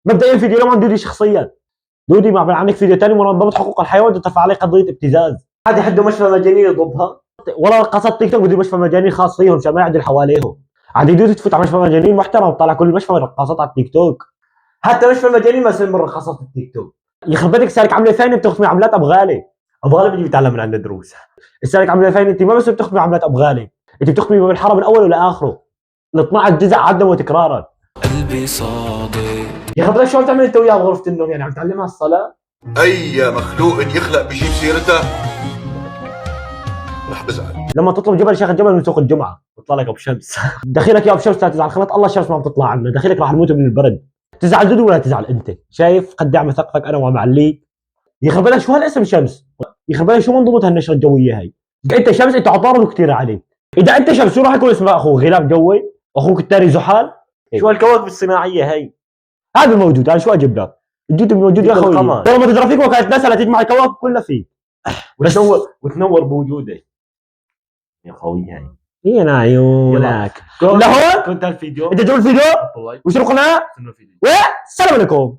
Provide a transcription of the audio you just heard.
مبدئيا فيديو لمن دودي شخصيا، دودي ما عنك فيديو ثاني منظمه حقوق الحيوان ترفع عليه قضيه ابتزاز، هذه حده مشفى مجانين يضبها، ولا قصد تيك توك بده مشفى مجانين خاص فيهم عشان ما يعدل حواليهم، عاد دودي تفوت على مشفى مجانين محترم طالع كل مشفى رقاصات على التيك توك، حتى مشفى مجانين ما يصير من رقاصات التيك توك، يخرب بيتك سالك عمله ثانيه بتاخذ عملات ابغالي، ابغالي بيجي بيتعلم من عندنا دروس، السالك عمله ثانيه انت ما بس بتاخذ عملات ابغالي، انت بتاخذ من الحرم من اوله لاخره، ال 12 جزء عدم وتكرارا. قلبي صادق يا رب شو عم تعمل انت وياه بغرفه النوم؟ يعني عم تعلمها الصلاه؟ اي مخلوق يخلق بجيب سيرته رح بزعل. لما تطلب جبل شيخ الجبل من سوق الجمعه بيطلع لك ابو شمس دخيلك يا ابو شمس لا تزعل، خلت الله الشمس ما عم تطلع عنا، دخيلك راح نموت من البرد، تزعل دودو ولا تزعل انت؟ شايف قد ايه عم اثقفك انا وعم اعليك؟ يخرب بالك شو هالاسم شمس؟ يخرب بالك شو منظومه هالنشره الجويه هي؟ انت شمس انت عطارد كثير عليك، اذا انت شمس شو راح يكون اسم اخوك؟ غلاف جوي؟ واخوك الثاني زحال؟ شو هالكواكب الصناعيه هي؟ هذا موجود، انا شو اجيب لك؟ الجود موجود يا اخوي، والله ما تدرى فيك وكانت ناسا لا تجمع الكواكب كلها فيك وتنور بوجودك يا خوي هاي. هي انا عيونك لهون كنت الفيديو انت جو الفيديو وش القناه؟ السلام عليكم.